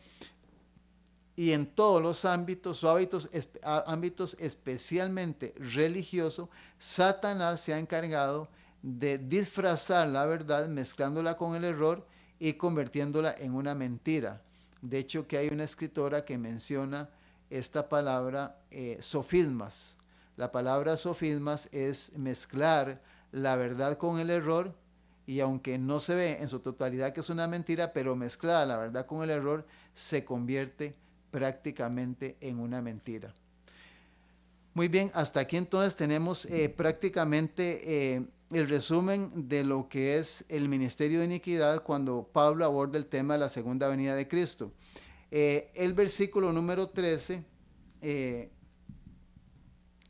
[SPEAKER 2] y en todos los ámbitos o ámbitos especialmente religiosos, Satanás se ha encargado de disfrazar la verdad mezclándola con el error y convirtiéndola en una mentira. De hecho, que hay una escritora que menciona esta palabra sofismas. La palabra sofismas es mezclar la verdad con el error y aunque no se ve en su totalidad que es una mentira, pero mezclada la verdad con el error, se convierte prácticamente en una mentira. Muy bien, hasta aquí entonces tenemos prácticamente el resumen de lo que es el ministerio de iniquidad cuando Pablo aborda el tema de la segunda venida de Cristo. El versículo número 13,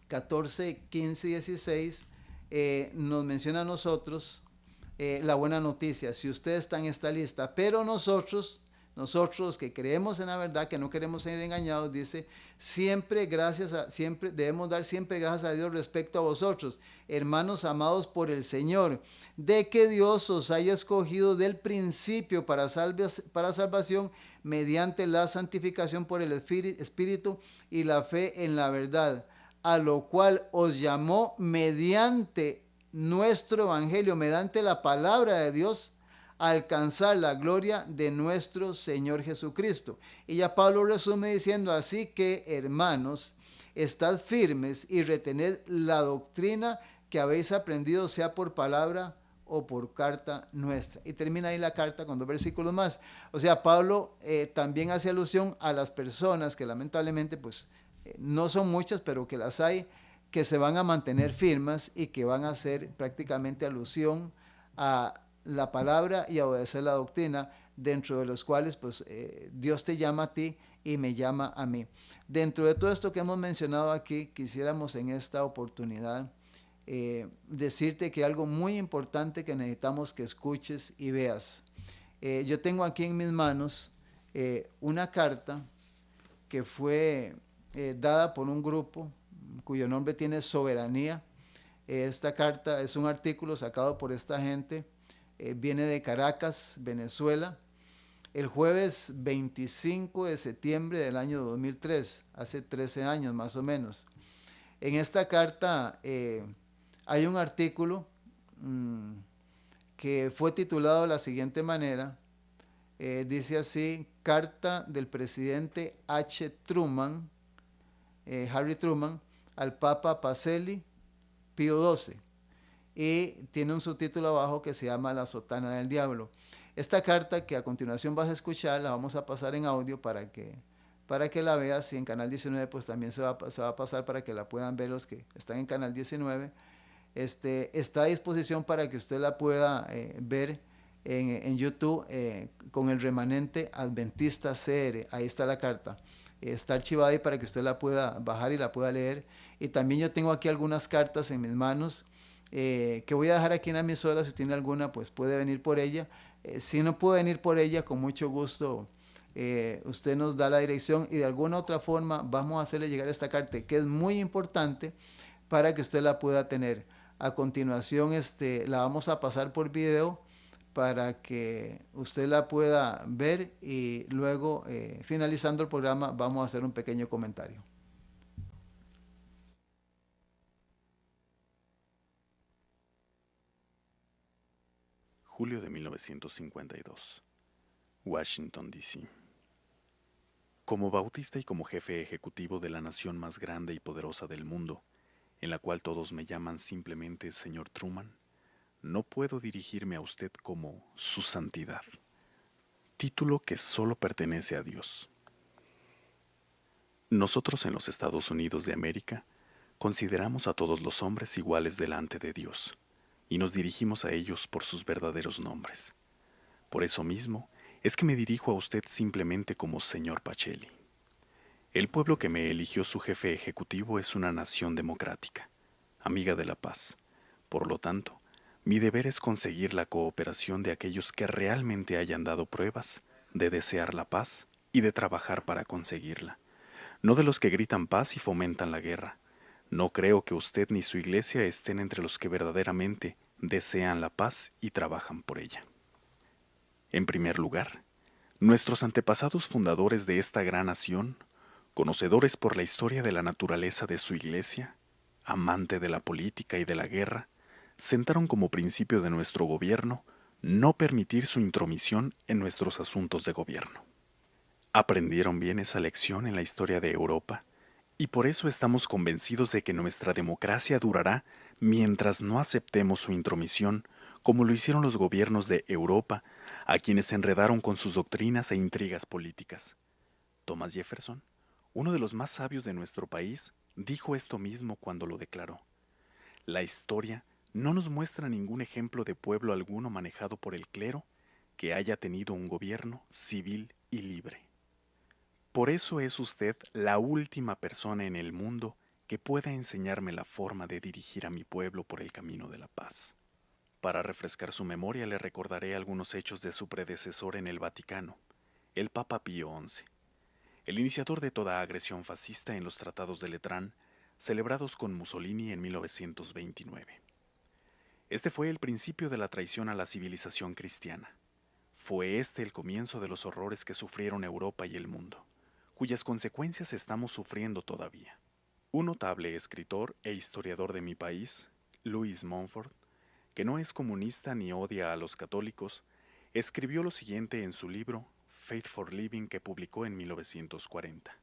[SPEAKER 2] 14, 15 y 16 nos menciona a nosotros la buena noticia. Si ustedes están en esta lista, pero nosotros que creemos en la verdad, que no queremos ser engañados, dice, siempre debemos dar siempre gracias a Dios respecto a vosotros, hermanos amados por el Señor, de que Dios os haya escogido del principio para salvación mediante la santificación por el Espíritu y la fe en la verdad, a lo cual os llamó mediante nuestro evangelio, mediante la palabra de Dios, alcanzar la gloria de nuestro Señor Jesucristo. Y ya Pablo resume diciendo, así que hermanos, estad firmes y retened la doctrina que habéis aprendido, sea por palabra o por carta nuestra. Y termina ahí la carta con 2 versículos más. O sea, Pablo también hace alusión a las personas que lamentablemente pues no son muchas, pero que las hay, que se van a mantener firmes y que van a hacer prácticamente alusión a la palabra y a obedecer la doctrina, dentro de los cuales pues Dios te llama a ti y me llama a mí. Dentro de todo esto que hemos mencionado aquí, quisiéramos en esta oportunidad decirte que algo muy importante que necesitamos que escuches y veas. Yo tengo aquí en mis manos una carta que fue dada por un grupo cuyo nombre tiene Soberanía. Esta carta es un artículo sacado por esta gente, viene de Caracas, Venezuela, el jueves 25 de septiembre del año 2003, hace 13 años más o menos. En esta carta hay un artículo que fue titulado de la siguiente manera, dice así, carta del presidente Truman, Harry Truman, al Papa Pacelli Pío XII, y tiene un subtítulo abajo que se llama La sotana del diablo. Esta carta que a continuación vas a escuchar la vamos a pasar en audio para que la veas, y en Canal 19 pues también se va a pasar para que la puedan ver los que están en Canal 19. Está a disposición para que usted la pueda ver en YouTube con el remanente Adventista CR, ahí está la carta. Está archivada ahí para que usted la pueda bajar y la pueda leer. Y también yo tengo aquí algunas cartas en mis manos que voy a dejar aquí en la emisora. Si tiene alguna, pues puede venir por ella. Si no puede venir por ella, con mucho gusto usted nos da la dirección y de alguna otra forma vamos a hacerle llegar esta carta, que es muy importante para que usted la pueda tener. A continuación la vamos a pasar por video para que usted la pueda ver y luego finalizando el programa vamos a hacer un pequeño comentario.
[SPEAKER 4] Julio de 1952, Washington, D.C. Como bautista y como jefe ejecutivo de la nación más grande y poderosa del mundo, en la cual todos me llaman simplemente señor Truman, no puedo dirigirme a usted como Su Santidad, título que solo pertenece a Dios. Nosotros en los Estados Unidos de América consideramos a todos los hombres iguales delante de Dios y nos dirigimos a ellos por sus verdaderos nombres. Por eso mismo es que me dirijo a usted simplemente como señor Pacelli. El pueblo que me eligió su jefe ejecutivo es una nación democrática, amiga de la paz. Por lo tanto, mi deber es conseguir la cooperación de aquellos que realmente hayan dado pruebas de desear la paz y de trabajar para conseguirla, no de los que gritan paz y fomentan la guerra. No creo que usted ni su iglesia estén entre los que verdaderamente desean la paz y trabajan por ella. En primer lugar, nuestros antepasados fundadores de esta gran nación, conocedores por la historia de la naturaleza de su iglesia, amante de la política y de la guerra, sentaron como principio de nuestro gobierno no permitir su intromisión en nuestros asuntos de gobierno. Aprendieron bien esa lección en la historia de Europa, y por eso estamos convencidos de que nuestra democracia durará mientras no aceptemos su intromisión, como lo hicieron los gobiernos de Europa, a quienes se enredaron con sus doctrinas e intrigas políticas. Thomas Jefferson, uno de los más sabios de nuestro país, dijo esto mismo cuando lo declaró: la historia no nos muestra ningún ejemplo de pueblo alguno manejado por el clero que haya tenido un gobierno civil y libre. Por eso es usted la última persona en el mundo que pueda enseñarme la forma de dirigir a mi pueblo por el camino de la paz. Para refrescar su memoria le recordaré algunos hechos de su predecesor en el Vaticano, el Papa Pío XI, el iniciador de toda agresión fascista en los tratados de Letrán, celebrados con Mussolini en 1929. Este fue el principio de la traición a la civilización cristiana. Fue este el comienzo de los horrores que sufrieron Europa y el mundo, cuyas consecuencias estamos sufriendo todavía. Un notable escritor e historiador de mi país, Louis Montfort, que no es comunista ni odia a los católicos, escribió lo siguiente en su libro Faith for Living, que publicó en 1940.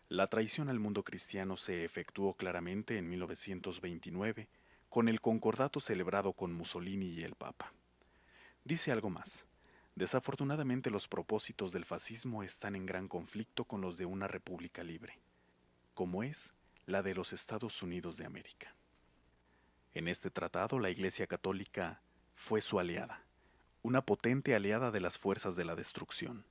[SPEAKER 4] La traición al mundo cristiano se efectuó claramente en 1929 con el concordato celebrado con Mussolini y el Papa. Dice algo más. Desafortunadamente los propósitos del fascismo están en gran conflicto con los de una república libre, como es la de los Estados Unidos de América. En este tratado la Iglesia Católica fue su aliada, una potente aliada de las fuerzas de la destrucción.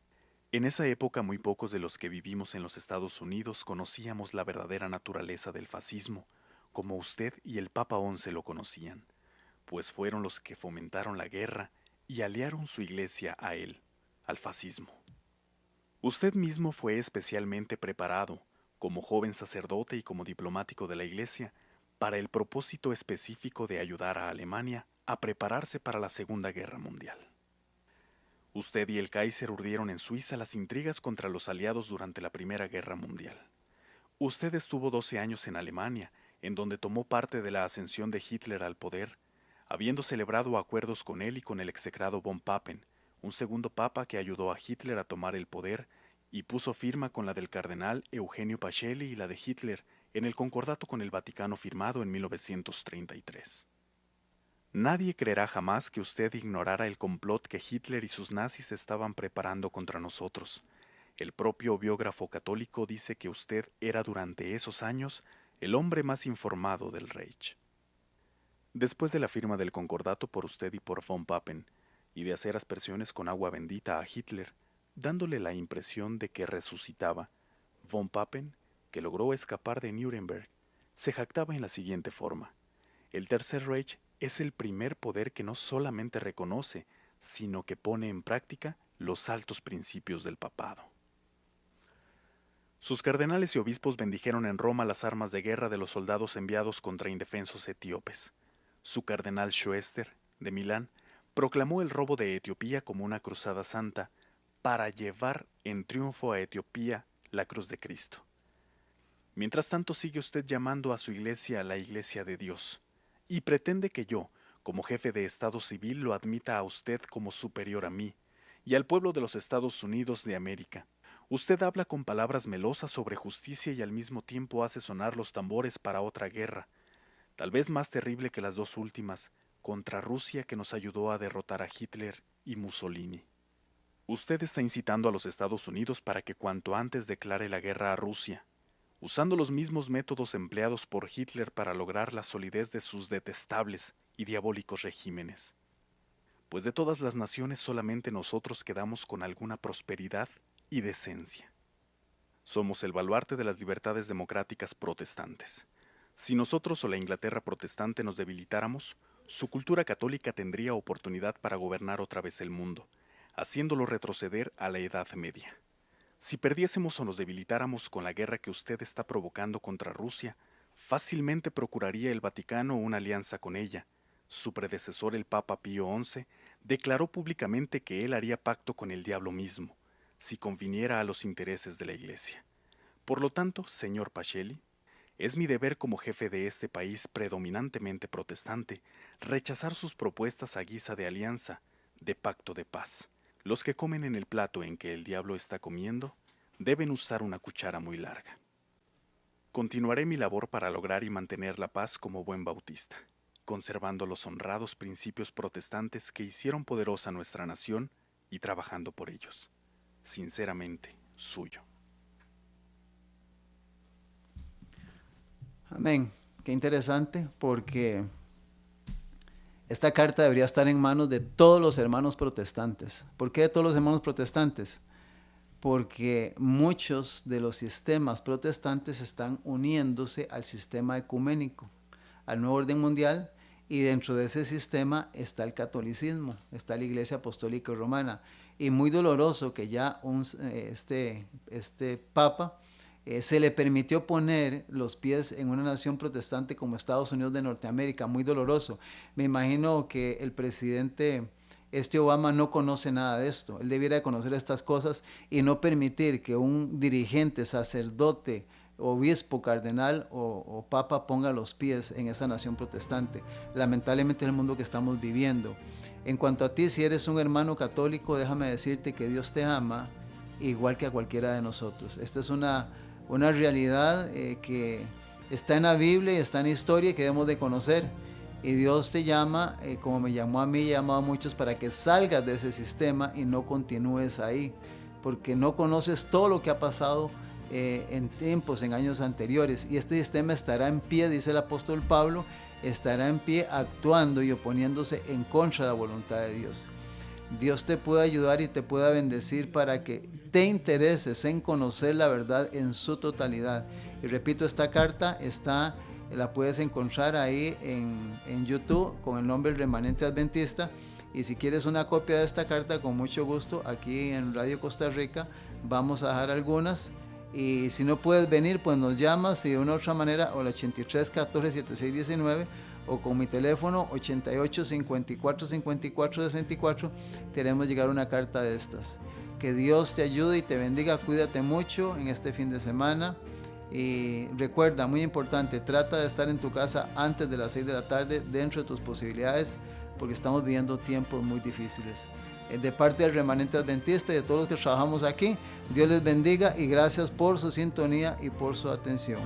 [SPEAKER 4] En esa época muy pocos de los que vivimos en los Estados Unidos conocíamos la verdadera naturaleza del fascismo, como usted y el Papa XI lo conocían, pues fueron los que fomentaron la guerra y aliaron su iglesia a él, al fascismo. Usted mismo fue especialmente preparado, como joven sacerdote y como diplomático de la iglesia, para el propósito específico de ayudar a Alemania a prepararse para la Segunda Guerra Mundial. Usted y el Kaiser urdieron en Suiza las intrigas contra los aliados durante la Primera Guerra Mundial. Usted estuvo 12 años en Alemania, en donde tomó parte de la ascensión de Hitler al poder, habiendo celebrado acuerdos con él y con el execrado von Papen, un segundo papa que ayudó a Hitler a tomar el poder y puso firma con la del cardenal Eugenio Pacelli y la de Hitler en el concordato con el Vaticano firmado en 1933. Nadie creerá jamás que usted ignorara el complot que Hitler y sus nazis estaban preparando contra nosotros. El propio biógrafo católico dice que usted era durante esos años el hombre más informado del Reich. Después de la firma del concordato por usted y por von Papen, y de hacer aspersiones con agua bendita a Hitler, dándole la impresión de que resucitaba, von Papen, que logró escapar de Nuremberg, se jactaba en la siguiente forma: el Tercer Reich es el primer poder que no solamente reconoce, sino que pone en práctica los altos principios del papado. Sus cardenales y obispos bendijeron en Roma las armas de guerra de los soldados enviados contra indefensos etíopes. Su cardenal Schoester, de Milán, proclamó el robo de Etiopía como una cruzada santa para llevar en triunfo a Etiopía la cruz de Cristo. Mientras tanto sigue usted llamando a su iglesia la Iglesia de Dios, y pretende que yo, como jefe de Estado civil, lo admita a usted como superior a mí y al pueblo de los Estados Unidos de América. Usted habla con palabras melosas sobre justicia y al mismo tiempo hace sonar los tambores para otra guerra, tal vez más terrible que las dos últimas, contra Rusia que nos ayudó a derrotar a Hitler y Mussolini. Usted está incitando a los Estados Unidos para que cuanto antes declare la guerra a Rusia, usando los mismos métodos empleados por Hitler para lograr la solidez de sus detestables y diabólicos regímenes. Pues de todas las naciones solamente nosotros quedamos con alguna prosperidad y decencia. Somos el baluarte de las libertades democráticas protestantes. Si nosotros o la Inglaterra protestante nos debilitáramos, su cultura católica tendría oportunidad para gobernar otra vez el mundo, haciéndolo retroceder a la Edad Media. Si perdiésemos o nos debilitáramos con la guerra que usted está provocando contra Rusia, fácilmente procuraría el Vaticano una alianza con ella. Su predecesor, el Papa Pío XI, declaró públicamente que él haría pacto con el diablo mismo, si conviniera a los intereses de la Iglesia. Por lo tanto, señor Pacelli, es mi deber como jefe de este país predominantemente protestante rechazar sus propuestas a guisa de alianza, de pacto de paz. Los que comen en el plato en que el diablo está comiendo deben usar una cuchara muy larga. Continuaré mi labor para lograr y mantener la paz como buen bautista, conservando los honrados principios protestantes que hicieron poderosa nuestra nación y trabajando por ellos. Sinceramente, suyo.
[SPEAKER 2] Amén. Qué interesante, porque esta carta debería estar en manos de todos los hermanos protestantes. ¿Por qué de todos los hermanos protestantes? Porque muchos de los sistemas protestantes están uniéndose al sistema ecuménico, al nuevo orden mundial, y dentro de ese sistema está el catolicismo, está la Iglesia Apostólica Romana. Y muy doloroso que ya este Papa se le permitió poner los pies en una nación protestante como Estados Unidos de Norteamérica, muy doloroso. Me imagino que el presidente Obama no conoce nada de esto. Él debiera conocer estas cosas y no permitir que un dirigente, sacerdote, obispo, cardenal o papa ponga los pies en esa nación protestante. Lamentablemente es el mundo que estamos viviendo. En cuanto a ti, si eres un hermano católico, déjame decirte que Dios te ama igual que a cualquiera de nosotros. Esta es una realidad que está en la Biblia y está en la historia y que debemos de conocer. Y Dios te llama, como me llamó a mí y llamó a muchos, para que salgas de ese sistema y no continúes ahí, porque no conoces todo lo que ha pasado en tiempos, en años anteriores. Y este sistema estará en pie, dice el apóstol Pablo, estará en pie actuando y oponiéndose en contra de la voluntad de Dios. Dios te puede ayudar y te pueda bendecir para que te intereses en conocer la verdad en su totalidad. Y repito, esta carta la puedes encontrar ahí en YouTube con el nombre El Remanente Adventista. Y si quieres una copia de esta carta, con mucho gusto, aquí en Radio Costa Rica vamos a dejar algunas. Y si no puedes venir, pues nos llamas y de una u otra manera, o el 83 14 76 19, o con mi teléfono 88 54 54 64, queremos llegar a una carta de estas. Que Dios te ayude y te bendiga, cuídate mucho en este fin de semana. Y recuerda, muy importante, trata de estar en tu casa antes de las 6 de la tarde, dentro de tus posibilidades, porque estamos viviendo tiempos muy difíciles. De parte del Remanente Adventista y de todos los que trabajamos aquí, Dios les bendiga y gracias por su sintonía y por su atención.